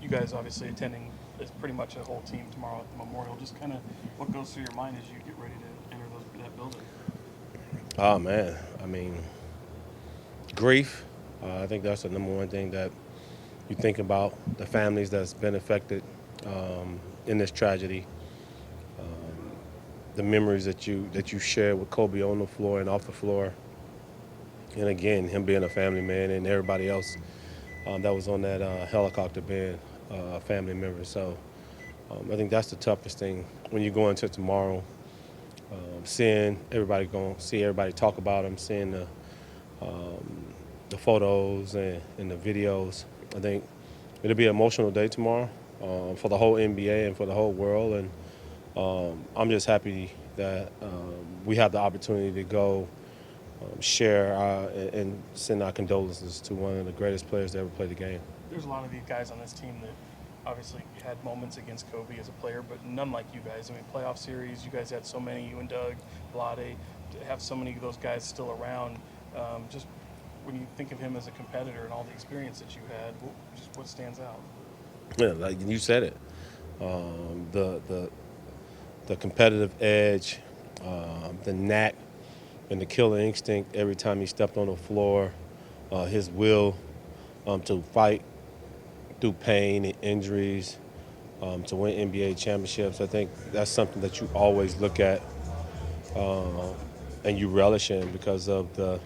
you guys obviously attending is pretty much a whole team tomorrow at the Memorial. Just kind of what goes through your mind as you get ready to enter that building? Oh man, I mean, grief. I think that's the number one thing that you think about. The families that's been affected in this tragedy. The memories that you share with Kobe on the floor and off the floor, and again, him being a family man and everybody else that was on that helicopter being a family member. So I think that's the toughest thing when you go into tomorrow. Seeing everybody going, see everybody talk about him, seeing the photos and the videos. I think it'll be an emotional day tomorrow for the whole NBA and for the whole world. And I'm just happy that we have the opportunity to go share and send our condolences to one of the greatest players to ever play the game. There's a lot of these guys on this team that obviously had moments against Kobe as a player, but none like you guys. I mean, playoff series, you guys had so many. You and Doug, Vlade, to have so many of those guys still around. Just when you think of him as a competitor and all the experience that you had, what stands out? Yeah, like you said it, the competitive edge, the knack, and the killer instinct every time he stepped on the floor, his will to fight through pain and injuries, to win NBA championships. I think that's something that you always look at and you relish in because of the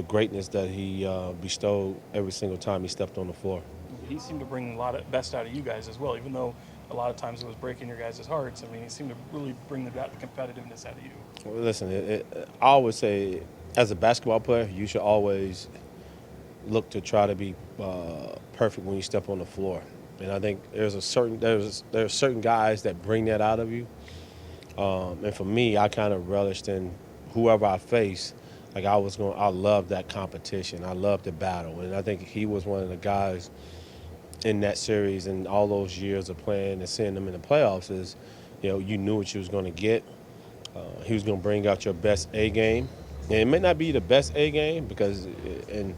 greatness that he bestowed every single time he stepped on the floor. He seemed to bring a lot of best out of you guys as well, even though a lot of times it was breaking your guys' hearts. I mean, he seemed to really bring the competitiveness out of you. Well, listen, I always say, as a basketball player, you should always look to try to be perfect when you step on the floor. And I think there's certain guys that bring that out of you. And for me, I kind of relished in whoever I face. Like I love that competition. I love the battle, and I think he was one of the guys in that series and all those years of playing and seeing them in the playoffs. Is you knew what you was going to get. He was going to bring out your best A game, and it may not be the best A game and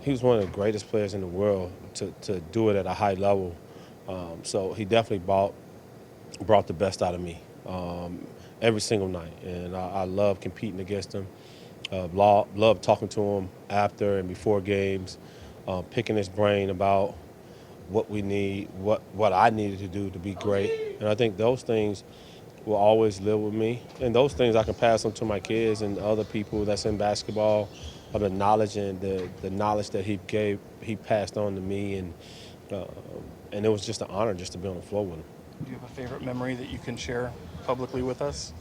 he was one of the greatest players in the world to do it at a high level. So he definitely brought the best out of me every single night, and I love competing against him. Love talking to him after and before games, picking his brain about what we need, what I needed to do to be great. And I think those things will always live with me. And those things I can pass on to my kids and other people that's in basketball, of the knowledge and the knowledge that he passed on to me. Uh, and it was just an honor just to be on the floor with him. Do you have a favorite memory that you can share publicly with us?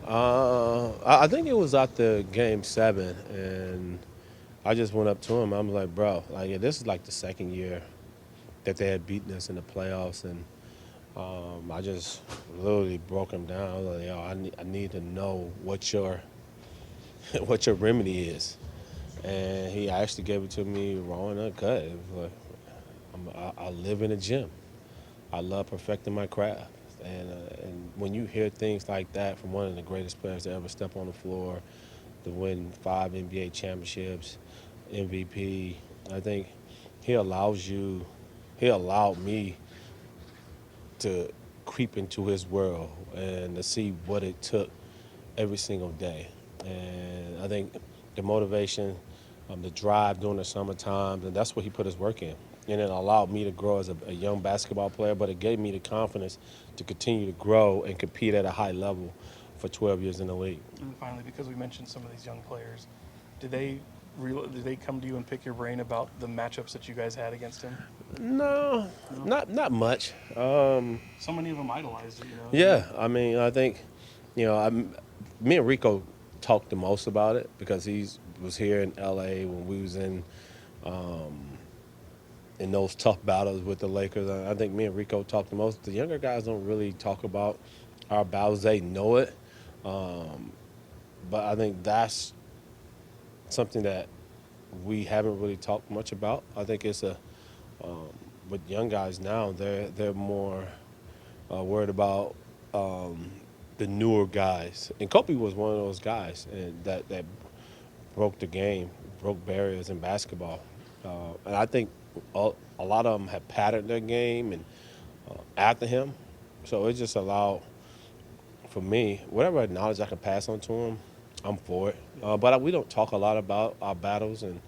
I think it was after Game 7, and I just went up to him. I was like, bro, like, yeah, this is like the second year that they had beaten us in the playoffs, and I just literally broke him down. I was like, yo, I need to know what your what your remedy is. And he actually gave it to me raw and uncut. It was like, I live in a gym. I love perfecting my craft. And when you hear things like that from one of the greatest players to ever step on the floor, to win 5 NBA championships, MVP, I think he allows you, he allowed me to creep into his world and to see what it took every single day. And I think the motivation, the drive during the summertime, and that's what he put his work in. And it allowed me to grow as a young basketball player, but it gave me the confidence to continue to grow and compete at a high level for 12 years in the league. And finally, because we mentioned some of these young players, did they did they come to you and pick your brain about the matchups that you guys had against him? No, No. not much. So many of them idolized you. Yeah, I mean, I think, me and Rico talked the most about it because he was here in LA when we was in those tough battles with the Lakers. I think me and Rico talked the most. The younger guys don't really talk about our battles. They know it, but I think that's something that we haven't really talked much about. I think it's with young guys now, they're more worried about the newer guys. And Kobe was one of those guys and that broke the game, broke barriers in basketball. And I think a lot of them have patterned their game and after him. So it just allowed for me, whatever knowledge I can pass on to him, I'm for it. But we don't talk a lot about our battles and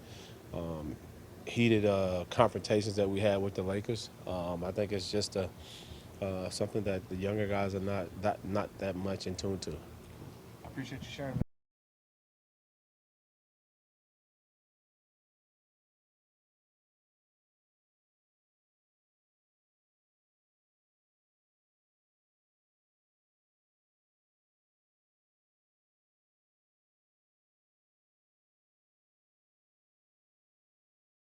heated confrontations that we had with the Lakers. I think it's just something that the younger guys are not that much in tune to. I appreciate you sharing.